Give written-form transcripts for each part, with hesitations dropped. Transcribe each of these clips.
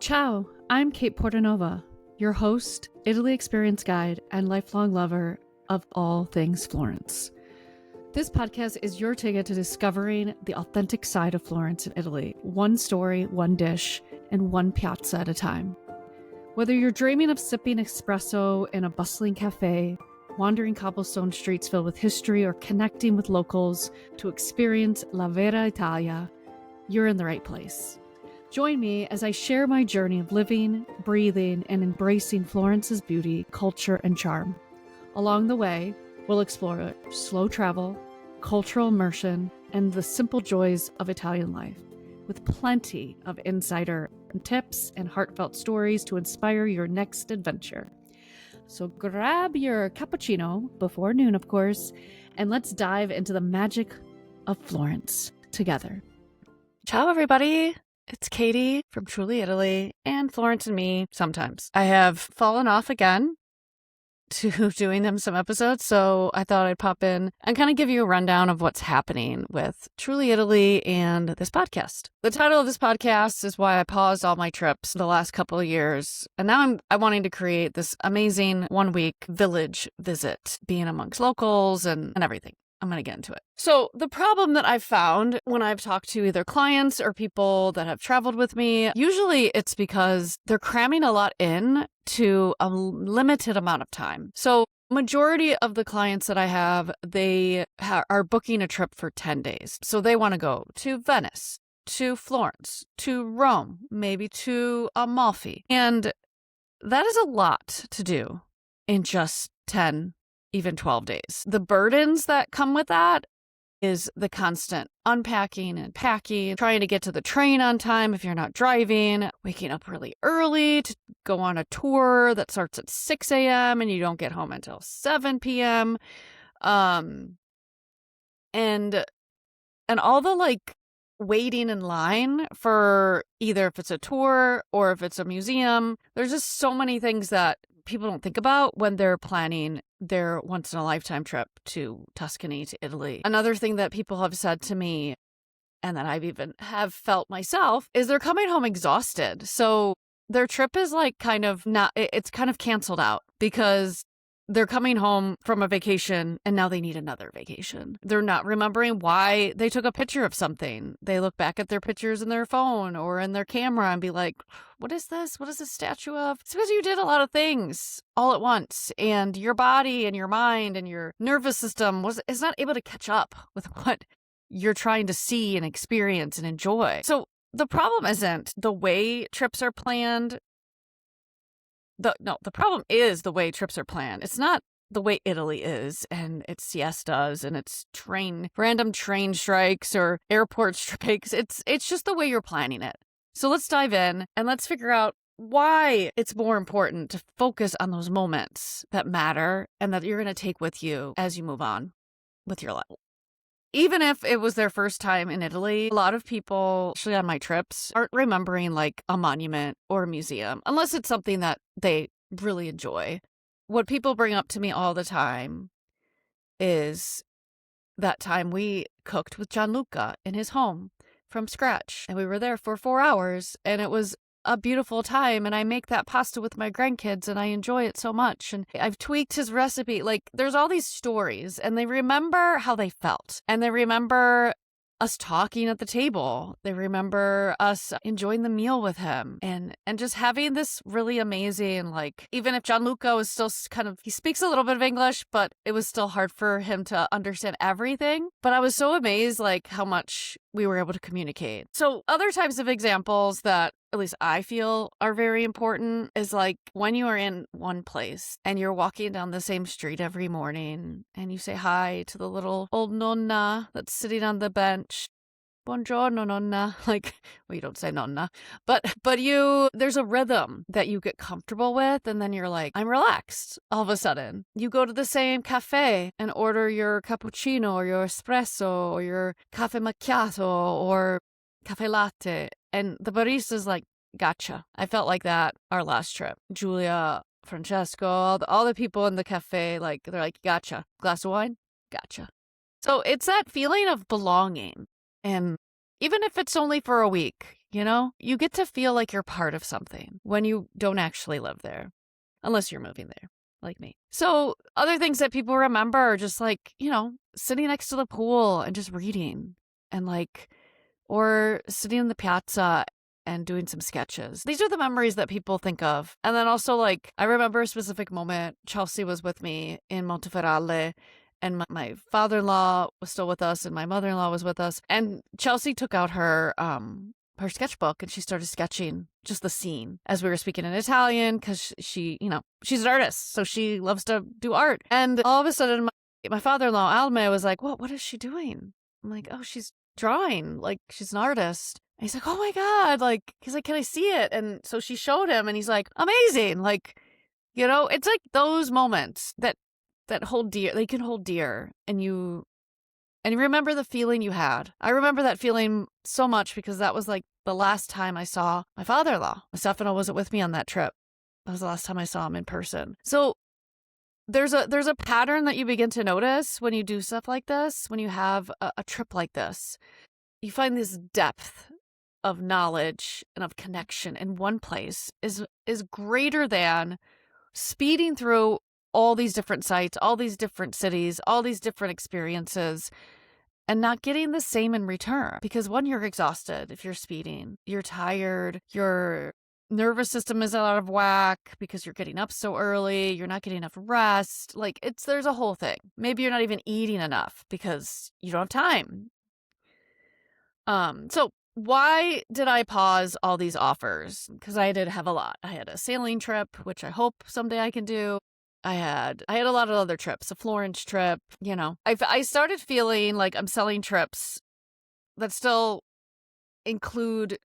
Ciao, I'm Kate Portanova, your host, Italy experience guide, and lifelong lover of all things Florence. This podcast is your ticket to discovering the authentic side of Florence and Italy, one story, one dish, and one piazza at a time. Whether you're dreaming of sipping espresso in a bustling cafe, wandering cobblestone streets filled with history, or connecting with locals to experience La Vera Italia, you're in the right place. Join me as I share my journey of living, breathing, and embracing Florence's beauty, culture, and charm. Along the way, we'll explore slow travel, cultural immersion, and the simple joys of Italian life, with plenty of insider tips and heartfelt stories to inspire your next adventure. So grab your cappuccino, before noon of course, and let's dive into the magic of Florence together. Ciao everybody! It's Katie from Truly Italy and Florence and me sometimes. I have fallen off again to doing them some episodes, so I thought I'd pop in and kind of give you a rundown of what's happening with Truly Italy and this podcast. The title of this podcast is why I paused all my trips the last couple of years, and now I'm wanting to create this amazing one-week village visit, being amongst locals and everything. I'm going to get into it. So the problem that I've found when I've talked to either clients or people that have traveled with me, usually it's because they're cramming a lot in to a limited amount of time. So majority of the clients that I have, they are booking a trip for 10 days. So they want to go to Venice, to Florence, to Rome, maybe to Amalfi. And that is a lot to do in just 10 even 12 days. The burdens that come with that is the constant unpacking and packing, trying to get to the train on time if you're not driving, waking up really early to go on a tour that starts at 6 a.m. and you don't get home until 7 p.m. And all the waiting in line for either if it's a tour or if it's a museum. There's just so many things that people don't think about when they're planning their once-in-a-lifetime trip to Tuscany, to Italy. Another thing that people have said to me, and that I've even have felt myself, is they're coming home exhausted. So their trip is kind of canceled out because they're coming home from a vacation and now they need another vacation. They're not remembering why they took a picture of something. They look back at their pictures in their phone or in their camera and be like, what is this? What is this statue of? It's because you did a lot of things all at once and your body and your mind and your nervous system is not able to catch up with what you're trying to see and experience and enjoy. So the problem isn't the way trips are planned. The problem is the way trips are planned. It's not the way Italy is and its siestas and its random train strikes or airport strikes. It's just the way you're planning it. So let's dive in and let's figure out why it's more important to focus on those moments that matter and that you're going to take with you as you move on with your life. Even if it was their first time in Italy, a lot of people, actually on my trips, aren't remembering a monument or a museum, unless it's something that they really enjoy. What people bring up to me all the time is that time we cooked with Gianluca in his home from scratch. And we were there for 4 hours and it was a beautiful time. And I make that pasta with my grandkids and I enjoy it so much. And I've tweaked his recipe. There's all these stories and they remember how they felt. And they remember us talking at the table. They remember us enjoying the meal with him and just having this really amazing, even if Gianluca was still he speaks a little bit of English, but it was still hard for him to understand everything. But I was so amazed, how much we were able to communicate. So other types of examples that at least I feel are very important is when you are in one place and you're walking down the same street every morning and you say hi to the little old nonna that's sitting on the bench. Buongiorno, nonna. You don't say nonna, but there's a rhythm that you get comfortable with. And then you're I'm relaxed all of a sudden. You go to the same cafe and order your cappuccino or your espresso or your cafe macchiato or cafe latte. And the barista's gotcha. I felt like that our last trip. Julia, Francesco, all the people in the cafe, they're gotcha. Glass of wine? Gotcha. So it's that feeling of belonging. And even if it's only for a week, you know? You get to feel like you're part of something when you don't actually live there, unless you're moving there, like me. So other things that people remember are just like, you know, sitting next to the pool and just reading and like, or sitting in the piazza and doing some sketches. These are the memories that people think of. And then also like, I remember a specific moment. Chelsea was with me in Monteferralle and my father-in-law was still with us and my mother-in-law was with us. And Chelsea took out her sketchbook and she started sketching just the scene as we were speaking in Italian because she, you know, she's an artist. So she loves to do art. And all of a sudden my father-in-law, Alme, was like, what is she doing? I'm like, oh, she's drawing. Like, she's an artist. And he's like, oh my God. Like, he's like, can I see it? And so she showed him and he's like, amazing. Like, you know, it's like those moments that hold dear, they can hold dear. And you remember the feeling you had. I remember that feeling so much because that was like the last time I saw my father-in-law. Stefano wasn't with me on that trip. That was the last time I saw him in person. So there's a pattern that you begin to notice when you do stuff like this, when you have a trip like this. You find this depth of knowledge and of connection in one place is greater than speeding through all these different sites, all these different cities, all these different experiences, and not getting the same in return. Because one, you're exhausted if you're speeding. You're tired. Your nervous system is out of whack because you're getting up so early. You're not getting enough rest. Like, there's a whole thing. Maybe you're not even eating enough because you don't have time. So why did I pause all these offers? Because I did have a lot. I had a sailing trip, which I hope someday I can do. I had a lot of other trips, a Florence trip, you know. I started feeling like I'm selling trips that still include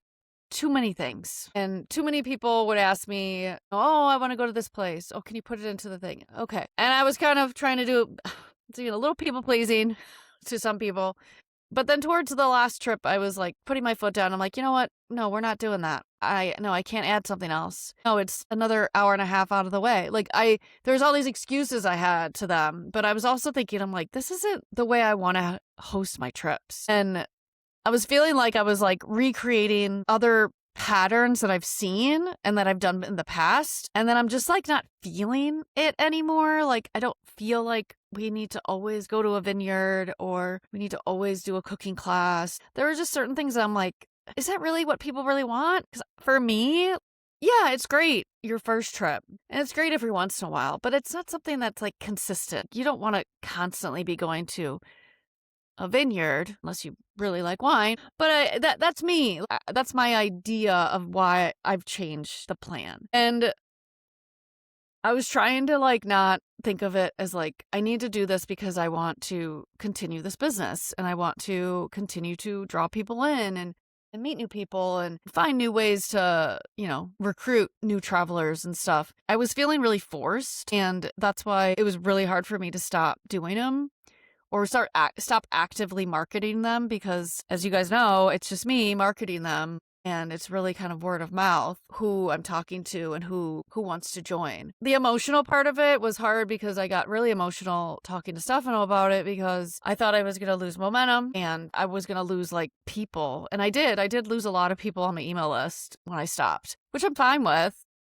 too many things. And too many people would ask me, oh, I want to go to this place. Oh, can you put it into the thing? Okay. And I was kind of trying to do a little people pleasing to some people. But then towards the last trip, I was like putting my foot down. I'm like, you know what? No, we're not doing that. I can't add something else. No, it's another hour and a half out of the way. Like there's all these excuses I had to them, but I was also thinking, I'm like, this isn't the way I want to host my trips. And I was feeling like I was like recreating other patterns that I've seen and that I've done in the past. And then I'm just like not feeling it anymore. Like I don't feel like we need to always go to a vineyard or we need to always do a cooking class. There were just certain things that I'm like, is that really what people really want? Because for me, yeah, it's great your first trip. And it's great every once in a while, but it's not something that's like consistent. You don't want to constantly be going to a vineyard unless you really like wine. But that's me. That's my idea of why I've changed the plan. And I was trying to like not think of it as like, I need to do this because I want to continue this business and I want to continue to draw people in and meet new people and find new ways to, you know, recruit new travelers and stuff. I was feeling really forced, and that's why it was really hard for me to stop doing them or stop actively marketing them, because as you guys know, it's just me marketing them. And it's really kind of word of mouth, who I'm talking to and who wants to join. The emotional part of it was hard because I got really emotional talking to Stefano about it because I thought I was going to lose momentum and I was going to lose like people. And I did lose a lot of people on my email list when I stopped, which I'm fine with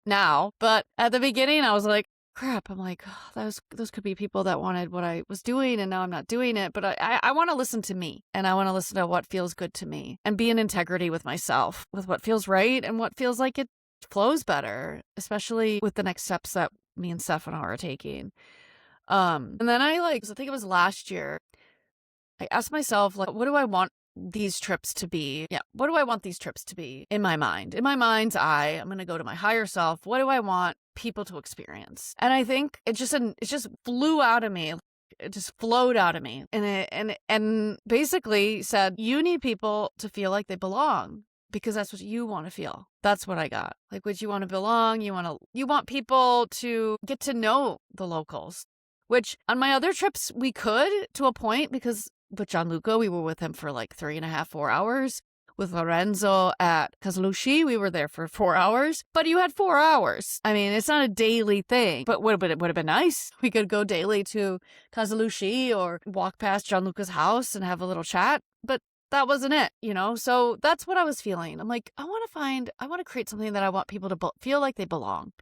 now. But at the beginning, I was like, crap, I'm like, oh, those could be people that wanted what I was doing and now I'm not doing it. But I want to listen to me and I want to listen to what feels good to me and be in integrity with myself, with what feels right and what feels like it flows better, especially with the next steps that me and Stefano are taking. And then I think it was last year, I asked myself, like, what do I want these trips to be? Yeah, what do I want these trips to be in my mind? In my mind's eye, I'm going to go to my higher self. What do I want people to experience? And I think it just flew out of me. It just flowed out of me. And basically said, you need people to feel like they belong because that's what you want to feel. That's what I got. Like, would you want to belong? You want people to get to know the locals, which on my other trips we could to a point, because with Gianluca, we were with him for like 3.5, 4 hours. With Lorenzo at Casaluci, we were there for 4 hours, but you had 4 hours. I mean, it's not a daily thing, but it would have been nice. We could go daily to Casaluci or walk past Gianluca's house and have a little chat. But that wasn't it, So that's what I was feeling. I'm like, I want to create something that I want people to feel like they belong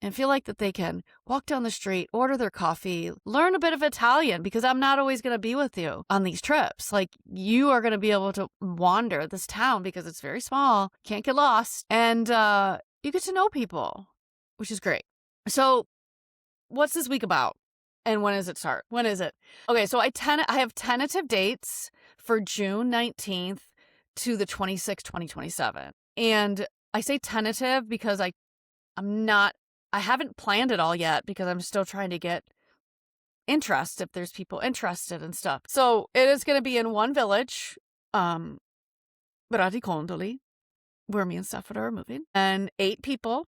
and feel like that they can walk down the street, order their coffee, learn a bit of Italian, because I'm not always going to be with you on these trips. Like, you are going to be able to wander this town because it's very small, can't get lost, and you get to know people, which is great. So what's this week about? And when does it start? When is it? Okay, so I have tentative dates for June 19th to the 26th, 2027. And I say tentative because I haven't planned it all yet, because I'm still trying to get interest, if there's people interested and stuff. So it is going to be in one village, Braticondoli, where me and Stefano are moving, and 8 people.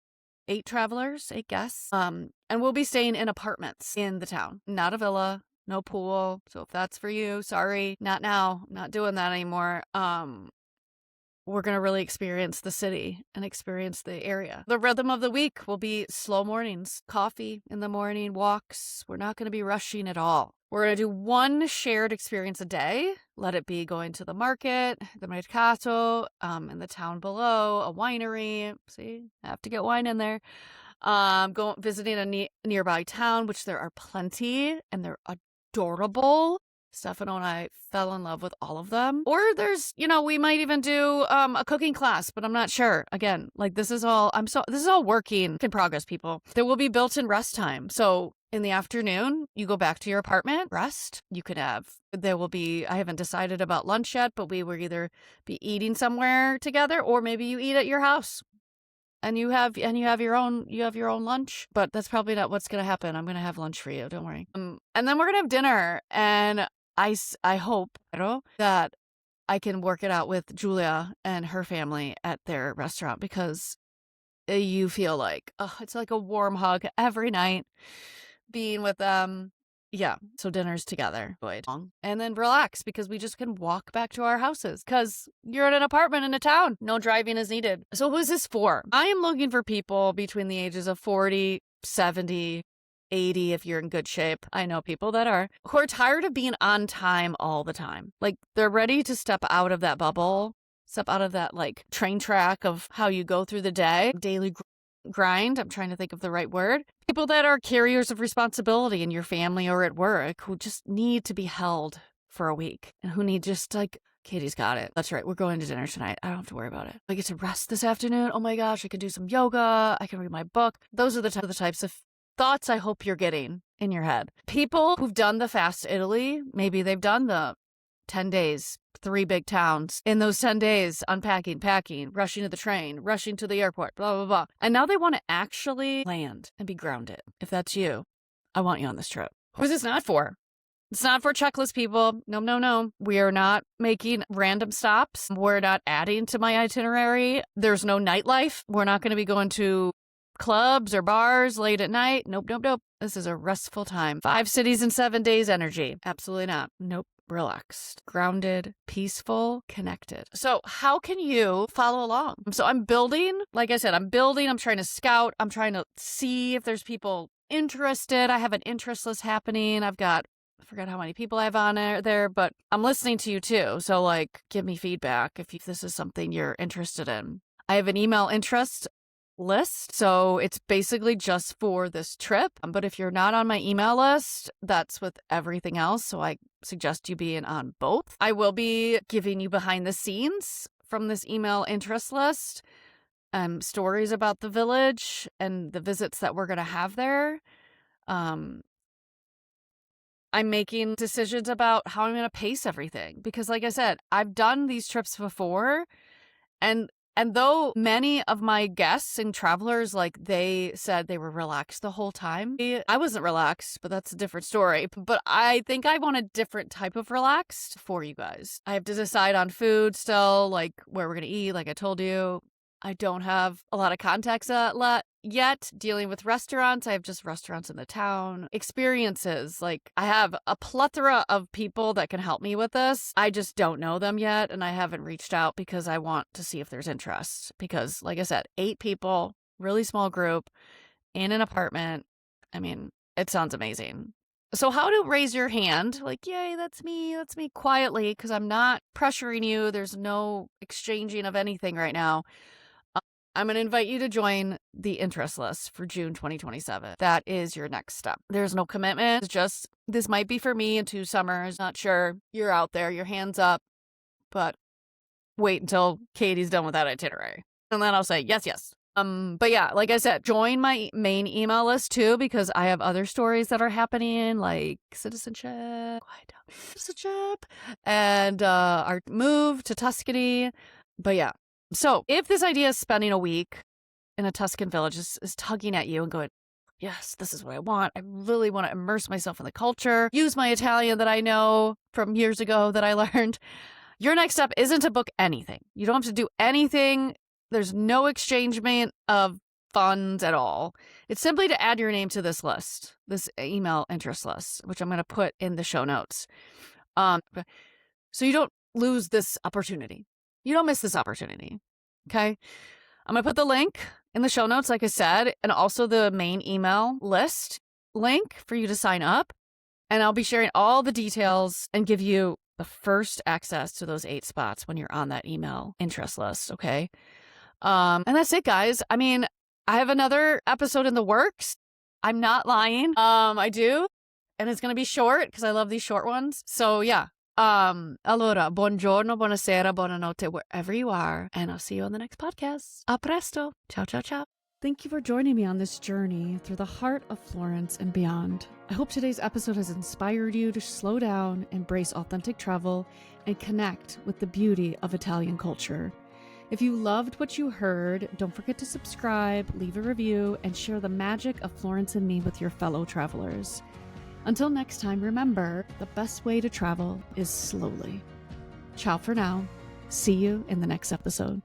8 travelers, 8 guests. And we'll be staying in apartments in the town, not a villa, no pool. So if that's for you, sorry, not now. I'm not doing that anymore. We're going to really experience the city and experience the area. The rhythm of the week will be slow mornings, coffee in the morning, walks. We're not going to be rushing at all. We're going to do one shared experience a day. Let it be going to the market, the mercato, in the town below, a winery. See, I have to get wine in there. Visiting a nearby town, which there are plenty, and they're adorable. Stefano and I fell in love with all of them. Or there's, we might even do a cooking class, but I'm not sure. Again, like, this is all working in progress, people. There will be built-in rest time. So in the afternoon, you go back to your apartment, rest. I haven't decided about lunch yet, but we will either be eating somewhere together, or maybe you eat at your house. And you have your own lunch, but that's probably not what's going to happen. I'm going to have lunch for you. Don't worry. And then we're going to have dinner, and I hope that I can work it out with Julia and her family at their restaurant, because you feel like, it's like a warm hug every night being with them. Yeah, so dinner's together, and then relax, because we just can walk back to our houses, because you're in an apartment in a town. No driving is needed. So who is this for? I am looking for people between the ages of 40, 70, 80 if you're in good shape. I know people that are, who are tired of being on time all the time. Like, they're ready to step out of that bubble, step out of that, like, train track of how you go through the day, daily grind. I'm trying to think of the right word. People that are carriers of responsibility in your family or at work, who just need to be held for a week, and who need just, like, Katie's got it. That's right. We're going to dinner tonight. I don't have to worry about it. I get to rest this afternoon. Oh my gosh, I can do some yoga. I can read my book. Those are the types of thoughts I hope you're getting in your head. People who've done the fast Italy, maybe they've done the 10 days, 3 big towns. In those 10 days, unpacking, packing, rushing to the train, rushing to the airport, blah, blah, blah. And now they want to actually land and be grounded. If that's you, I want you on this trip. Who's this not for? It's not for checklist people. No. We are not making random stops. We're not adding to my itinerary. There's no nightlife. We're not going to be going to clubs or bars late at night. Nope. This is a restful time. 5 cities in 7 days energy. Absolutely not. Nope. Relaxed, grounded, peaceful, connected. So how can you follow along? So I'm building, like I said, I'm trying to scout. I'm trying to see if there's people interested. I have an interest list happening. I forgot how many people I have on there, but I'm listening to you too. So, like, give me feedback if this is something you're interested in. I have an email interest list, so it's basically just for this trip. But if you're not on my email list, that's with everything else. So I suggest you being on both. I will be giving you behind the scenes from this email interest list, stories about the village and the visits that we're going to have there. I'm making decisions about how I'm going to pace everything, because, like I said, I've done these trips before, and though many of my guests and travelers, like, they said they were relaxed the whole time, I wasn't relaxed, but that's a different story. But I think I want a different type of relaxed for you guys. I have to decide on food still, like where we're going to eat, like I told you. I don't have a lot of contacts yet dealing with restaurants. I have just restaurants in the town. Experiences, like, I have a plethora of people that can help me with this. I just don't know them yet, and I haven't reached out because I want to see if there's interest. Because, like I said, 8 people, really small group, in an apartment. I mean, it sounds amazing. So how to raise your hand, like, yay, that's me quietly, because I'm not pressuring you. There's no exchanging of anything right now. I'm going to invite you to join the interest list for June 2027. That is your next step. There's no commitment. It's just, this might be for me in 2 summers. Not sure. You're out there, your hands up, but wait until Katie's done with that itinerary. And then I'll say, yes. But yeah, like I said, join my main email list too, because I have other stories that are happening, like citizenship, and our move to Tuscany. But yeah, so if this idea of spending a week in a Tuscan village is tugging at you and going, yes, this is what I want. I really want to immerse myself in the culture, use my Italian that I know from years ago that I learned. Your next step isn't to book anything. You don't have to do anything. There's no exchangement of funds at all. It's simply to add your name to this list, this email interest list, which I'm going to put in the show notes. So you don't lose this opportunity. You don't miss this opportunity. Okay. I'm going to put the link in the show notes, like I said, and also the main email list link for you to sign up. And I'll be sharing all the details and give you the first access to those 8 spots when you're on that email interest list. Okay. And that's it, guys. I mean, I have another episode in the works. I'm not lying. I do. And it's going to be short because I love these short ones. So yeah. Allora, buongiorno, buonasera, buonanotte, wherever you are. And I'll see you on the next podcast. A presto. Ciao, ciao, ciao. Thank you for joining me on this journey through the heart of Florence and beyond. I hope today's episode has inspired you to slow down, embrace authentic travel, and connect with the beauty of Italian culture. If you loved what you heard, don't forget to subscribe, leave a review, and share the magic of Florence and me with your fellow travelers. Until next time, remember, the best way to travel is slowly. Ciao for now. See you in the next episode.